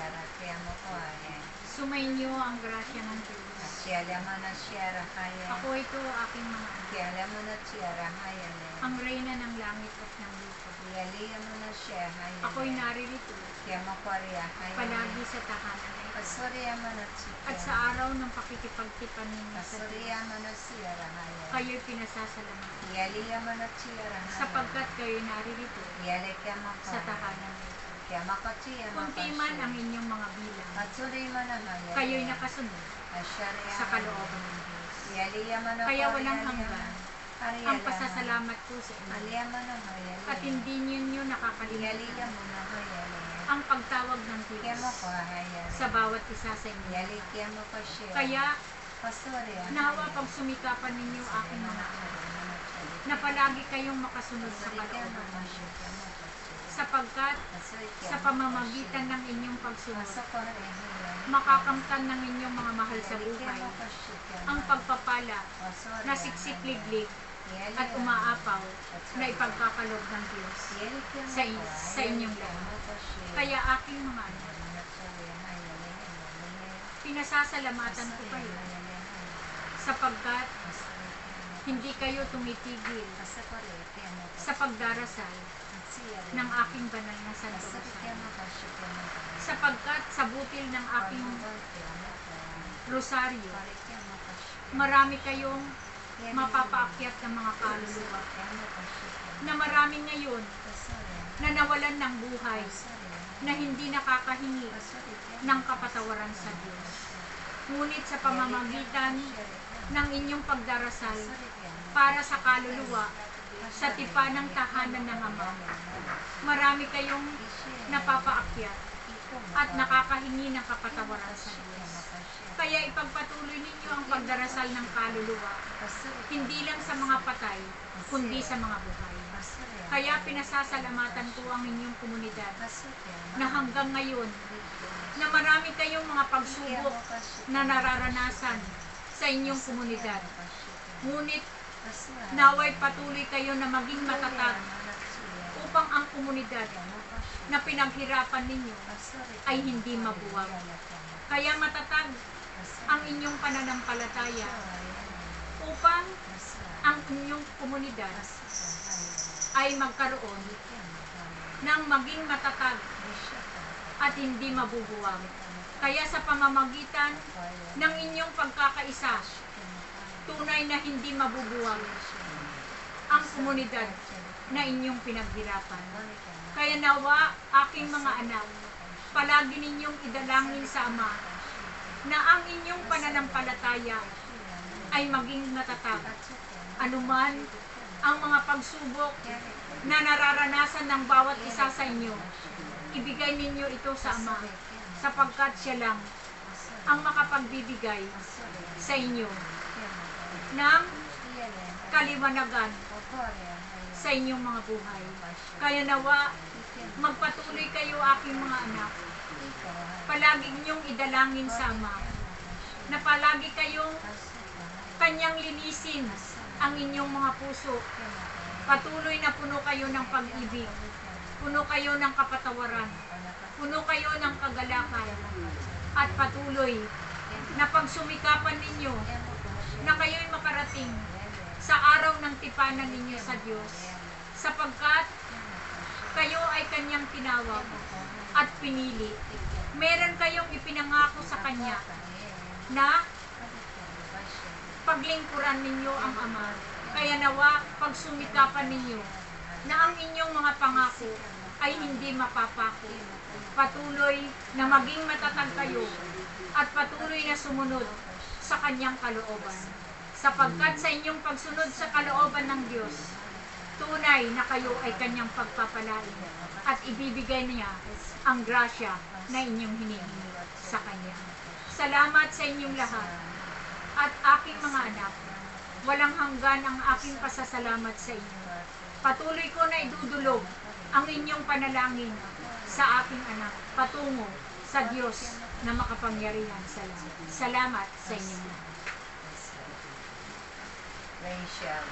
Sierra, kaya mo ko ay. Sumainyo ang grasya ng Diyos. Sierra mo na Sierra, kaya. Ako ito aking mga anak. Sierra mo na Sierra, kaya. Ang reyna ng langit at ng lupa. Yaliya mo na siya, kaya. Ako'y naririto. Kaya mo ko rin, kaya. Palagi sa tahanan na ito. Pasuriya mo na Sierra. At sa araw ng pakikipagtipan ninyo sa Pasuriya Diyos, mo na Sierra, kaya. kayo'y pinasasalamatan. Yaliya mo na Sierra, kaya. Sapagkat kayo'y naririto Yali kaya mo ko. sa tahanan na ito. Kaya mo ko siya, Kunti man ang inyong mga bilang, Matsuri mo na kaya. kayo'y nakasunod Asyariya sa kalooban ng Diyos. Yaliya mo na Kaya ko, walang yaliya hanggan mo. ang pasasalamat ko sa inyo. Aliya mo na ko, yaliya. At hindi ninyo Yaliya nakakalimutan mo na ko, yaliya. ang pagtawag ng Kaya Diyos mo ko, yaliya. sa bawat isa sa inyo. Yali kaya mo ko siya. Kaya Pasuriya. nawa pag sumikapan ninyo aking mga anak, na palagi kayong makasunod sa kalooban ng Diyos. Sapagkat sa pamamagitan ng inyong pagsunod, makakamtan ng inyong mga mahal sa buhay ang pagpapala na siksik-liglig at umaapaw na ipagkakalob ng Diyos sa inyong lahat. Kaya aking mga anak, pinasasalamatan ko kayo sapagkat hindi kayo tumitigil sa pagdarasal ng aking banal na Santo Rosario. Sapagkat sa butil ng aking rosaryo, marami kayong mapapaakyat ng mga kaluluwa na marami ngayon na nawalan ng buhay, na hindi nakakahingi ng kapatawaran sa Diyos. Ngunit sa pamamagitan ng inyong pagdarasal para sa kaluluwa sa tipa ng tahanan ng Ama, marami kayong napapaakyat at nakakahingi ng kapatawaran sa Diyos. Kaya ipagpatuloy ninyo ang pagdarasal ng kaluluwa, hindi lang sa mga patay, kundi sa mga buhay. Kaya pinasasalamatan ko ang inyong komunidad na hanggang ngayon, na marami kayong mga pagsubok na nararanasan sa inyong komunidad. Ngunit naway patuloy kayo na maging matatag upang ang komunidad na pinaghirapan ninyo ay hindi mabuwag. Kaya matatag ang inyong pananampalataya upang ang inyong komunidad ay magkaroon ng maging matatag at hindi mabubuwag. Kaya sa pamamagitan ng inyong pagkakaisa, tunay na hindi mabubuwag ang komunidad na inyong pinaghirapan. Kaya nawa, aking mga anak, palagi ninyong idalangin sa Ama na ang inyong pananampalataya ay maging matatag. Anuman ang mga pagsubok na nararanasan ng bawat isa sa inyo, ibigay ninyo ito sa Ama, sapagkat siya lang ang makapagbibigay sa inyo ng kaliwanagan sa inyong mga buhay. Kaya nawa, magpatuloy kayo, aking mga anak, palagi ninyong idalangin sa Ama, na palagi kayong kanyang linisin ang inyong mga puso. Patuloy na puno kayo ng pag-ibig, puno kayo ng kapatawaran, puno kayo ng kagalakan, at patuloy na pagsumikapan ninyo na kayo'y makarating sa araw ng tipanan ninyo sa Diyos, sapagkat kayo ay kanyang tinawag at pinili. Meron kayong ipinangako sa kanya na paglingkuran ninyo ang Ama. Kaya nawa, pagsumikapan ninyo na ang inyong mga pangako ay hindi mapapako. Patuloy na maging matatag kayo at patuloy na sumunod sa kanyang kalooban. Sapagkat sa inyong pagsunod sa kalooban ng Diyos, tunay na kayo ay kanyang pagpapalain at ibibigay niya ang grasya na inyong hinihingi sa kanya. Salamat sa inyong lahat. At aking mga anak, walang hanggan ang aking pasasalamat sa inyo. Patuloy ko na idudulog ang inyong panalangin sa aking anak patungo sa Diyos na makapangyarihan sa lahat. Salamat sa inyong lahat. Rachel.